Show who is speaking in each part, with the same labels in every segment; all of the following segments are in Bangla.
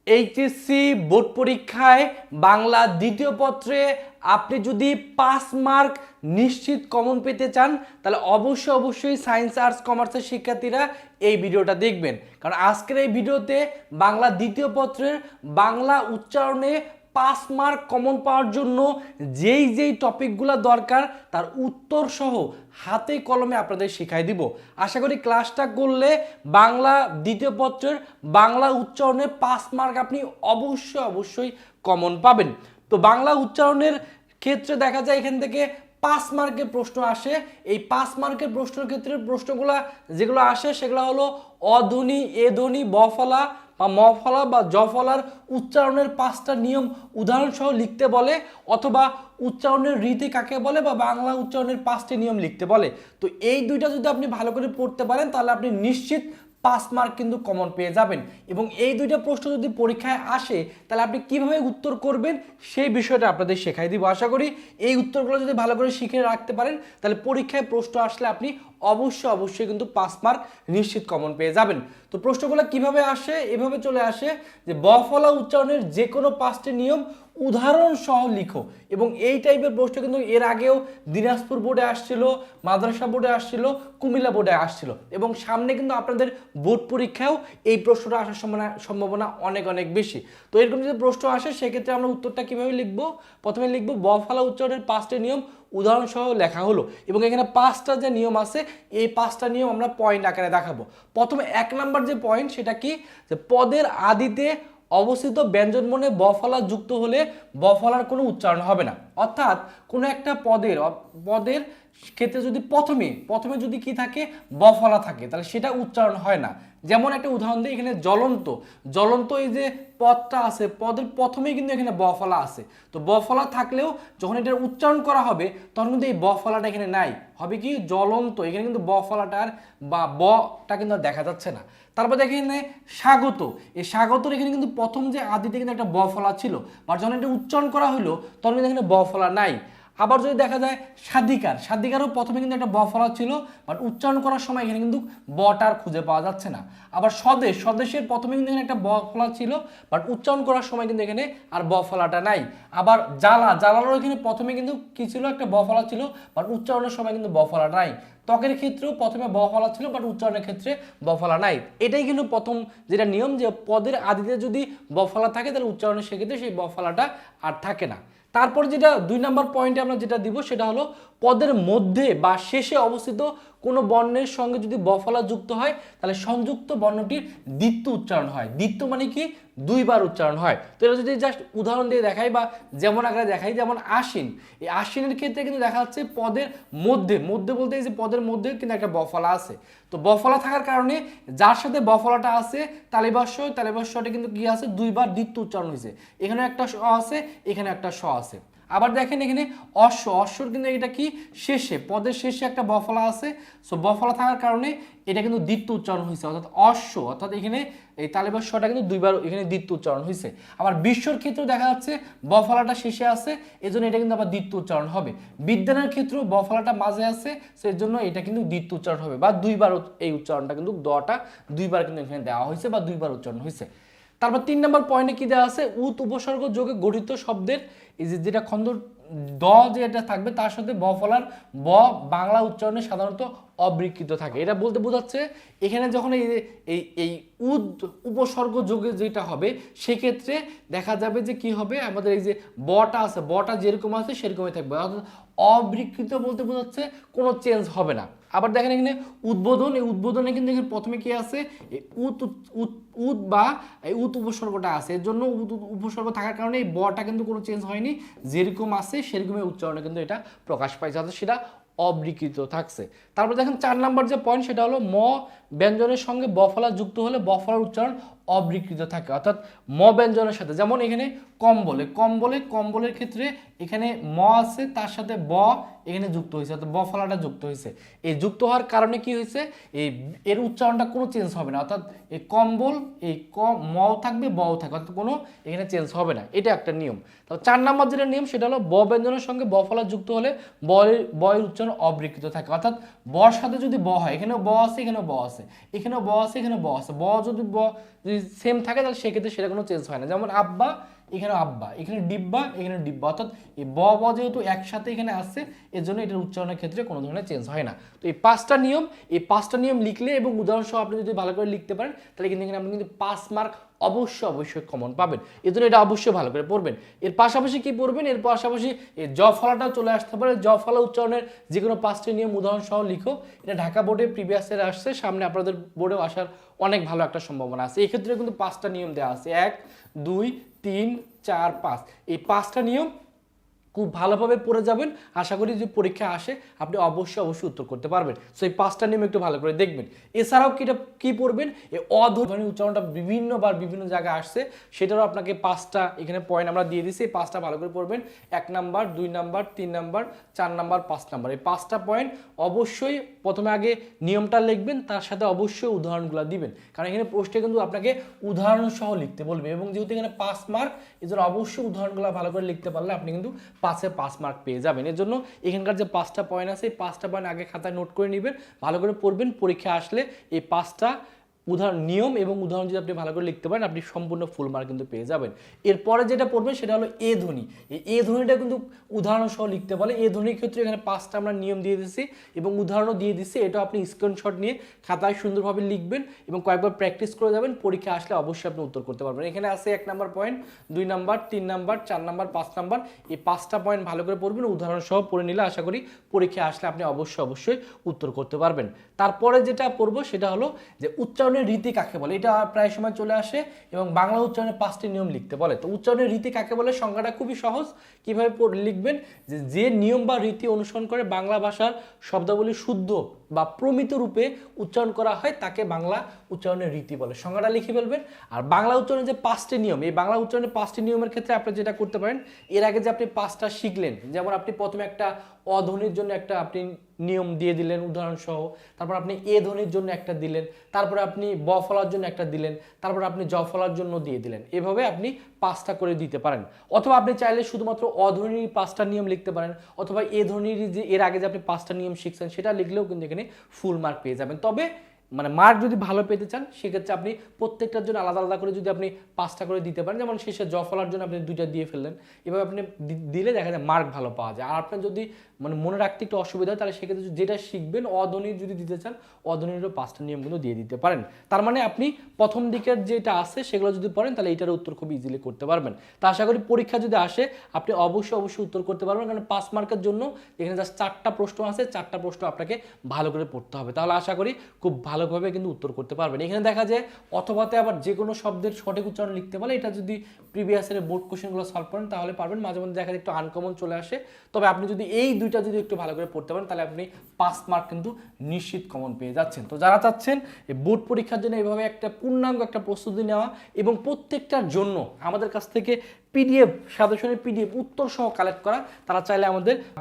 Speaker 1: এইচএসসি বোর্ড পরীক্ষায় বাংলা দ্বিতীয় পত্রে আপনি যদি 5 মার্ক নিশ্চিত কমন পেতে চান তাহলে অবশ্যই সায়েন্স আর্টস কমার্সের শিক্ষার্থীরা এই ভিডিওটা দেখবেন। কারণ আজকের এই ভিডিওতে বাংলা দ্বিতীয় পত্রের বাংলা উচ্চারণে 5 মার্ক কমন পাওয়ার জন্য যেই টপিকগুলো দরকার তার উত্তর সহ হাতে কলমে আপনাদের শিখাই দিব। আশা করি ক্লাসটা করলে বাংলা দ্বিতীয় পত্রের বাংলা উচ্চারণে 5 মার্ক আপনি অবশ্যই কমন পাবেন। তো বাংলা উচ্চারণের ক্ষেত্রে দেখা যায় এখান থেকে 5 মার্কের প্রশ্ন আসে। এই 5 মার্কের প্রশ্নের ক্ষেত্রে প্রশ্নগুলো যেগুলো আসে সেগুলো হলো অধ্বনি, এ ধ্বনি, বফলা বা মফলা বা জফলার উচ্চারণের 5টা নিয়ম উদাহরণ সহ লিখতে বলে, অথবা উচ্চারণের রীতি কাকে বলে বা বাংলা উচ্চারণের 5টি নিয়ম লিখতে বলে। তো এই দুইটা যদি আপনি ভালো করে পড়তে পারেন তাহলে আপনি নিশ্চিত 5 মার্ক কিন্তু কমন পেয়ে যাবেন। এবং এই দুইটা প্রশ্ন যদি পরীক্ষায় আসে তাহলে আপনি কিভাবে উত্তর করবেন সেই বিষয়টা আপনাদের শেখাই দিব। আশা করি এই উত্তরগুলো যদি ভালো করে শিখে রাখতে পারেন তাহলে পরীক্ষায় প্রশ্ন আসলে আপনি অবশ্যই কিন্তু 5 মার্ক নিশ্চিত কমন পেয়ে যাবেন। তো প্রশ্নগুলো কিভাবে আসে, এভাবে চলে আসে যে বফলা উচ্চারণের যে কোনো 5টি নিয়ম উদাহরণ সহ লিখো। এবং এই টাইপের প্রশ্ন কিন্তু এর আগেও দিনাজপুর বোর্ডে আসছিল, মাদ্রাসা বোর্ডে আসছিল, কুমিল্লা বোর্ডে আসছিল, এবং সামনে কিন্তু আপনাদের বোর্ড পরীক্ষাও এই প্রশ্নটা আসার সম্ভাবনা অনেক বেশি। তো এরকম যদি প্রশ্ন আসে সেক্ষেত্রে আমরা উত্তরটা কিভাবে লিখব? প্রথমে লিখব বফলা উচ্চারণের 5টি নিয়ম উদাহরণ সহ লেখা হলো, এবং এখানে 5টা যে নিয়ম আছে এই 5টা নিয়ম আমরা পয়েন্ট আকারে দেখাবো। প্রথমে 1 নাম্বার যে পয়েন্ট সেটা কি, যে পদের আদিতে অবস্থিত ব্যঞ্জনবর্ণে বফলা যুক্ত হলে বফলার কোনো উচ্চারণ হবে না। অর্থাৎ কোনো একটা পদের ক্ষেত্রে যদি প্রথমে যদি কি থাকে, বফলা থাকে, তাহলে সেটা উচ্চারণ হয় না। যেমন একটা উদাহরণ দিই, এখানে জ্বলন্ত এই যে পদটা আছে, পদের প্রথমেই কিন্তু এখানে বফলা আছে। তো বফলা থাকলেও যখন এটার উচ্চারণ করা হবে তখন কিন্তু এই বফলাটা এখানে নাই, হবে কি জ্বলন্ত, এখানে কিন্তু বফলাটার বা বটা কিন্তু দেখা যাচ্ছে না। তারপর দেখেন এখানে স্বাগত, এই স্বাগতর এখানে কিন্তু প্রথম যে আদিতে কিন্তু একটা বফলা ছিল, বা যখন এটা উচ্চারণ করা হলো তখন কিন্তু এখানে বফলা নাই। আবার যদি দেখা যায় স্বাধিকারও প্রথমে কিন্তু একটা বফলা ছিল, বাট উচ্চারণ করার সময় এখানে কিন্তু বটার খুঁজে পাওয়া যাচ্ছে না। আবার স্বদেশের প্রথমে কিন্তু এখানে একটা বফলা ছিল, বাট উচ্চারণ করার সময় কিন্তু এখানে আর বফলাটা নাই। আবার জ্বালারও এখানে প্রথমে কিন্তু কি ছিল, একটা বফলা ছিল, বাট উচ্চারণের সময় কিন্তু বফলা নাই। ত্বকের ক্ষেত্রেও প্রথমে বফলা ছিল, বাট উচ্চারণের ক্ষেত্রে বফলা নাই। এটাই কিন্তু প্রথম যেটা নিয়ম, যে পদের আদিতে যদি বফলা থাকে তাহলে উচ্চারণের সেক্ষেত্রে সেই বফলাটা আর থাকে না। তারপর যেটা 2 নাম্বার পয়েন্টে আমরা যেটা দিব সেটা হলো পদের মধ্যে বা শেষে অবস্থিত কোনো বর্ণের সঙ্গে যদি বফলা যুক্ত হয় তাহলে সংযুক্ত বর্ণটির দ্বিত্ব উচ্চারণ হয়। দ্বিত্ব মানে কি, 2বার উচ্চারণ হয়। তো এটা যদি জাস্ট উদাহরণ দিয়ে দেখাই বা যেমন আগে দেখাই, যেমন আশ্বিন, এই আশ্বিনের ক্ষেত্রে কিন্তু দেখা যাচ্ছে পদের মধ্যে বলতে এই যে পদের মধ্যে কিন্তু একটা বফলা আছে। তো বফলা থাকার কারণে যার সাথে বফলাটা আছে তালিবাস্যটা কিন্তু কি আছে, 2বার দ্বিত্ব উচ্চারণ হয়েছে। এখানে একটা স আছে, এখানে একটা স আছে। আবার দেখেন এখানে অশ্বর কিন্তু এটা কি, পদের শেষে একটা বফলা আছে। সো বফলা থাকার কারণে এটা কিন্তু দ্বিত্ব উচ্চারণ হয়েছে, অর্থাৎ এখানে এই তালিবাস শটা কিন্তু 2বার এখানে দ্বিত্ব উচ্চারণ হয়েছে। আবার বিশ্বর ক্ষেত্রেও দেখা যাচ্ছে বফলাটা শেষে আছে, এজন্য এটা কিন্তু আবার দ্বিত্ব উচ্চারণ হবে। বিজ্ঞানের ক্ষেত্রেও বফলাটা মাঝে আছে, সেই জন্য এটা কিন্তু দ্বিত্ব উচ্চারণ হবে, বা 2বার এই উচ্চারণটা কিন্তু দটা 2বার কিন্তু এখানে দেওয়া হয়েছে বা 2বার উচ্চারণ হয়েছে। তারপর 3 নম্বর পয়েন্টে কি দেওয়া আছে, উপসর্গ যোগে গঠিত শব্দের এই যেটা খন্ড দ যেটা থাকবে তার সাথে বফলার ব বাংলা উচ্চারণে সাধারণত অবিকৃত থাকে। এটা বলতে বোঝাচ্ছে এখানে যখন এই উপসর্গ যোগে যেটা হবে সেক্ষেত্রে দেখা যাবে যে কি হবে, আমাদের এই যে বটা আছে, বটা যেরকম আছে সেরকমই থাকবে, অর্থাৎ অবিকৃত বলতে বোঝাচ্ছে কোনো চেঞ্জ হবে না। আবার দেখেন এখানে উদ্বোধন, এই উদ্বোধনে কিন্তু এখানে প্রথমে কি আছে, উদ বা এই উপসর্গটা আছে, এর জন্য উপসর্গ থাকার কারণে এই বটা কিন্তু কোনো চেঞ্জ হয়নি, যেরকম আছে সেরকমই উচ্চারণে কিন্তু এটা প্রকাশ পাইছে, অর্থাৎ সেটা অবিকৃত থাকছে। তারপর দেখেন 4 নাম্বার যে পয়েন্ট সেটা হলো ম ব্যঞ্জনের সঙ্গে বফলা যুক্ত হলে বফলার উচ্চারণ অবিকৃত থাকে, অর্থাৎ ম ব্যঞ্জনের সাথে, যেমন এখানে কম্বলের ক্ষেত্রে এখানে ম আছে, তার সাথে ব এখানে যুক্ত হয়েছে, অর্থাৎ ব ফলাটা যুক্ত হয়েছে। এই যুক্ত হওয়ার কারণে কি হয়েছে, এই এর উচ্চারণটা কোনো চেঞ্জ হবে না, অর্থাৎ এই কম্বল এই মও থাকবে বও থাকবে, অর্থাৎ কোনো এখানে চেঞ্জ হবে না, এটা একটা নিয়ম। তো 4 নম্বর যেটা নিয়ম সেটা হলো ব ব্যঞ্জনের সঙ্গে ব ফলা যুক্ত হলে বয়ের উচ্চারণ অবৃক্ষিত থাকে, অর্থাৎ বর সাথে যদি ব হয়, এখানেও ব আছে এখানেও ব আছে, এখানেও ব আছে এখানেও ব আছে, যদি সেম থাকে তাহলে সেক্ষেত্রে সেটা কোনো চেঞ্জ হয় না। যেমন আব্বা, এখানে আব্বা, এখানে ডিব্বা, এখানে ডিব্বা, অর্থাৎ এই ব যেহেতু একসাথে এখানে আসছে এর জন্য এটার উচ্চারণের ক্ষেত্রে কোনো ধরনের চেঞ্জ হয় না। তো এই 5টা নিয়ম লিখলে এবং উদাহরণ সহ আপনি যদি ভালো করে লিখতে পারেন তাহলে কিন্তু এখানে আপনি কিন্তু 5 মার্ক অবশ্যই কমন পাবেন। এর জন্য এটা অবশ্যই ভালো করে পড়বেন। এর পাশাপাশি কি পড়বেন, এর পাশাপাশি এই জ ফলাটাও চলে আসতে পারে। জ ফলা উচ্চারণের যে কোনো 5টি নিয়ম উদাহরণ সহ লিখো। এটা ঢাকা বোর্ডে প্রিভিয়াস ইয়ার আসছে, সামনে আপনাদের বোর্ডেও আসার অনেক ভালো একটা সম্ভাবনা আছে। এই ক্ষেত্রে কিন্তু 5টা নিয়ম দেওয়া আছে, 1 2 3 4 5। এই 5টা নিয়ম খুব ভালোভাবে পড়ে যাবেন, আশা করি যদি পরীক্ষা আসে আপনি অবশ্যই উত্তর করতে পারবেন। সো এই 5টা নিয়ম একটু ভালো করে দেখবেন। এছাড়াও কি পড়বেন, এই অধ্বনি উচ্চারণটা বিভিন্নবার বিভিন্ন জায়গায় আসছে, সেটারও আপনাকে 5টা এখানে পয়েন্ট আমরা দিয়ে দিচ্ছি। এই 5টা ভালো করে পড়বেন, 1 number 2 number 3 number 4 number 5 number. এই 5টা পয়েন্ট অবশ্যই প্রথমে আগে নিয়মটা লিখবেন, তার সাথে অবশ্যই উদাহরণগুলো দিবেন, কারণ এখানে প্রশ্নে কিন্তু আপনাকে উদাহরণ সহ লিখতে বলবে, এবং যেহেতু এখানে 5 মার্ক, এর জন্য অবশ্যই উদাহরণগুলো ভালো করে লিখতে পারলে আপনি কিন্তু 5-এ 5 মার্ক পেয়ে যাবেন। এর জন্য এখানকার যে 5টা পয়েন্ট আছে এই 5টা পয়েন্ট আগে খাতায় নোট করে নেবেন, ভালো করে পড়বেন। পরীক্ষা আসলে এই 5টা নিয়ম এবং উদাহরণ যদি আপনি ভালো করে লিখতে পারেন আপনি সম্পূর্ণ ফুল মার্ক কিন্তু পেয়ে যাবেন। এরপরে যেটা পড়বেন সেটা হলো এ ধ্বনি। এই ধ্বনিটা কিন্তু উদাহরণ সহ লিখতে বলে। এ ধ্বনির ক্ষেত্রে এখানে 5টা আমরা নিয়ম দিয়ে দিচ্ছি এবং উদাহরণও দিয়ে দিচ্ছি। এটা আপনি স্ক্রিনশট নিয়ে খাতায় সুন্দরভাবে লিখবেন এবং কয়েকবার প্র্যাকটিস করে যাবেন। পরীক্ষা আসলে অবশ্যই আপনি উত্তর করতে পারবেন। এখানে আছে 1 number point, 2 number 3 number 4 number 5 number. এই 5টা পয়েন্ট ভালো করে পড়বেন, উদাহরণ সহ পড়ে নিলে আশা করি পরীক্ষা আসলে আপনি অবশ্যই উত্তর করতে পারবেন। তারপরে যেটা পড়বো সেটা হলো যে উচ্চারণের রীতি কাকে বলে। এটা প্রায় সময় চলে আসে এবং বাংলা উচ্চারণের 5টি নিয়ম লিখতে বলে। তো উচ্চারণের রীতি কাকে বলে সংজ্ঞাটা খুবই সহজ। কিভাবে লিখবেন, যে নিয়ম বা রীতি অনুসরণ করে বাংলা ভাষার শব্দাবলী শুদ্ধ বা প্রমিত রূপে উচ্চারণ করা হয় তাকে বাংলা উচ্চারণের রীতি বলে। সংজ্ঞাটা লিখে ফেলবেন। আর বাংলা উচ্চারণের যে 5টি নিয়ম, এই বাংলা উচ্চারণের 5টি নিয়মের ক্ষেত্রে আপনি যেটা করতে পারেন, এর আগে যে আপনি 5টা শিখলেন, যেমন আপনি প্রথমে একটা অধ্বনির জন্য একটা আপনি নিয়ম দিয়ে দিলেন উদাহরণ সহ, তারপর আপনি এ ধ্বনির জন্য একটা দিলেন, তারপরে আপনি ব ফলার জন্য একটা দিলেন, তারপর আপনি জ ফলার জন্য দিয়ে দিলেন। এভাবে আপনি 5টা করে দিতে পারেন। অথবা আপনি চাইলে শুধুমাত্র অধ্বনির 5টা নিয়ম লিখতে পারেন, অথবা এ ধ্বনির যে এর আগে যে আপনি 5টা নিয়ম শিখছেন সেটা লিখলেও কিন্তু এখানে ফুল মার্ক পেয়ে যাবেন। তবে মার্ক যদি ভালো পেতে চান সেক্ষেত্রে আপনি প্রত্যেকটার জন্য আলাদা করে যদি আপনি 5টা করে দিতে পারেন, যেমন শেষে জ ফলার জন্য আপনি 2টা দিয়ে ফেললেন, এভাবে আপনি দিলে দেখা যায় মার্ক ভালো পাওয়া যায়। আর আপনার যদি মনে রাখতে একটু অসুবিধা হয় তাহলে সেক্ষেত্রে যেটা শিখবেন অধ্বনির যদি দিতে চান অধ্বনিরও 5টা নিয়ম কিন্তু দিয়ে দিতে পারেন। তার মানে আপনি প্রথম দিকের যেটা আছে সেগুলো যদি পড়েন তাহলে এইটার উত্তর খুব ইজিলি করতে পারবেন। তা আশা করি পরীক্ষা যদি আসে আপনি অবশ্যই উত্তর করতে পারবেন, কারণ 5 মার্কের জন্য এখানে জাস্ট 4টা প্রশ্ন আছে, 4টা প্রশ্ন আপনাকে ভালো করে পড়তে হবে, তাহলে আশা করি খুব ভালোভাবে কিন্তু উত্তর করতে পারবেন। এখানে দেখা যায় অথবাতে আবার যে কোনো শব্দের সঠিক উচ্চারণ লিখতে বলে, এটা যদি প্রিভিয়াস ইয়ারের বোর্ড কোশ্চেনগুলো সলভ করেন তাহলে পারবেন। মাঝে মধ্যে দেখা যায় একটু আনকমন চলে আসে, তবে আপনি যদি এই দুইটা যদি একটু ভালো করে পড়তে পারেন তাহলে আপনি 5 মার্ক কিন্তু নিশ্চিত কমন পেয়ে যাচ্ছেন। তো যারা চাচ্ছেন এই বোর্ড পরীক্ষার জন্য এইভাবে একটা পূর্ণাঙ্গ একটা প্রস্তুতি নেওয়া এবং প্রত্যেকটার জন্য আমাদের কাছ থেকে পিডিএফ সাজেশনের পিডিএফ উত্তর সহ কালেক্ট করা, তারা চাইলে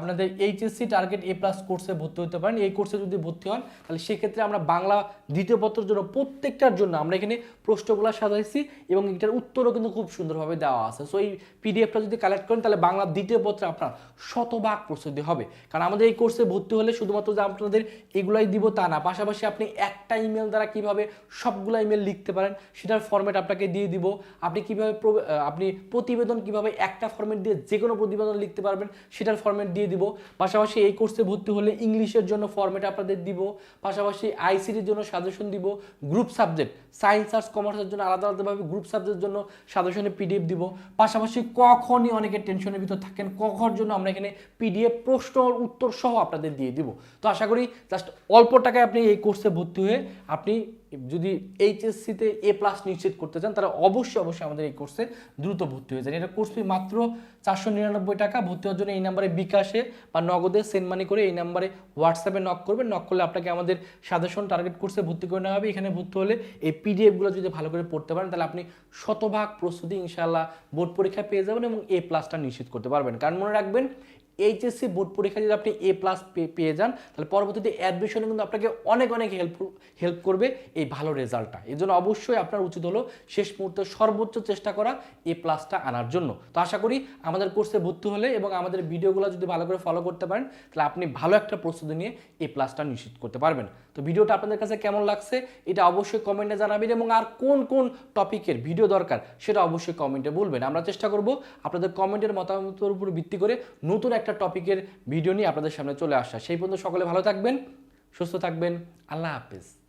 Speaker 1: আপনাদের এইচএসসি টার্গেট এ প্লাস কোর্সে ভর্তি হতে পারেন। এই কোর্সে যদি ভর্তি হন তাহলে সেক্ষেত্রে আমরা বাংলা দ্বিতীয় পত্রের জন্য প্রত্যেকটার জন্য আমরা এখানে প্রশ্নগুলো সাজাইছি এবং এটার উত্তরও কিন্তু খুব সুন্দরভাবে দেওয়া আছে। সো এই পিডিএফটা যদি কালেক্ট করেন তাহলে বাংলা দ্বিতীয় পত্রে আপনার শতভাগ প্রস্তুতি হবে। কারণ আমাদের এই কোর্সে ভর্তি হলে শুধুমাত্র যে আপনাদের এগুলাই দিব তা না, পাশাপাশি আপনি একটা ইমেল দ্বারা কিভাবে সবগুলো ইমেল লিখতে পারেন সেটার ফরম্যাট আপনাকে দিয়ে দিব। আপনি কিভাবে আপনি প্রতিবেদন কিভাবে একটা ফরম্যাট দিয়ে যে কোনো প্রতিবেদন লিখতে পারবেন সেটার ফরম্যাট দিয়ে দিব। পাশাপাশি এই কোর্সে ভর্তি হলে ইংলিশের জন্য ফরম্যাট আপনাদের দিব, পাশাপাশি আইসিটির জন্য সাজেশন দিব, গ্রুপ সাবজেক্ট সায়েন্স আর্টস কমার্সের জন্য আলাদাভাবে গ্রুপ সাবজেক্টের জন্য সাজেশনের পিডিএফ দিব। পাশাপাশি কখনই অনেকে টেনশনের ভিতর থাকেন কখর জন্য আমরা এখানে পিডিএফ প্রশ্ন উত্তর সহ আপনাদের দিয়ে দিব। তো আশা করি জাস্ট অল্প টাকায় আপনি এই কোর্সে ভর্তি হয়ে আপনি যদি এইচএসসিতে এ প্লাস নিশ্চিত করতে চান তাহলে অবশ্যই আমাদের এই কোর্সে দ্রুত ভর্তি হয়ে যান। এটা কোর্স ফি মাত্র 499 টাকা। ভর্তি হওয়ার জন্য এই নাম্বারে বিকাশে বা নগদে সেন্ড মানি করে এই নাম্বারে হোয়াটসঅ্যাপে নক করবেন। নক করলে আপনাকে আমাদের সাজেশন টার্গেট কোর্সে ভর্তি করে নেওয়া হবে। এখানে ভর্তি হলে এই পিডিএফগুলো যদি ভালো করে পড়তে পারেন তাহলে আপনি শতভাগ প্রস্তুতি ইনশাআল্লাহ বোর্ড পরীক্ষায় পেয়ে যাবেন এবং এ প্লাসটা নিশ্চিত করতে পারবেন। কারণ মনে রাখবেন এইচএসসি বোর্ড পরীক্ষা যদি আপনি এ প্লাস পেয়ে যান, তাহলে পরবর্তীতে অ্যাডমিশনে কিন্তু আপনাকে অনেক অনেক হেল্প করবে এই ভালো রেজাল্টটা। এই জন্য অবশ্যই আপনার উচিত হলো শেষ মুহূর্তে সর্বোচ্চ চেষ্টা করা এ প্লাসটা আনার জন্য। তো আশা করি আমাদের কোর্সে ভর্তি হলে এবং আমাদের ভিডিওগুলো যদি ভালো করে ফলো করতে পারেন, তাহলে আপনি ভালো একটা প্রস্তুতি নিয়ে এ প্লাসটা নিশ্চিত করতে পারবেন। তো ভিডিওটা আপনাদের কাছে কেমন লাগছে এটা অবশ্যই কমেন্টে জানাবেন, এবং আর কোন কোন টপিকের ভিডিও দরকার সেটা অবশ্যই কমেন্টে বলবেন। আমরা চেষ্টা করব আপনাদের কমেন্টের মতামতের উপর ভিত্তি করে নতুন একটা টপিকের ভিডিও নিয়ে আপনাদের সামনে চলে আসা। সেই পর্যন্ত সকলে ভালো থাকবেন, সুস্থ থাকবেন। আল্লাহ হাফেজ।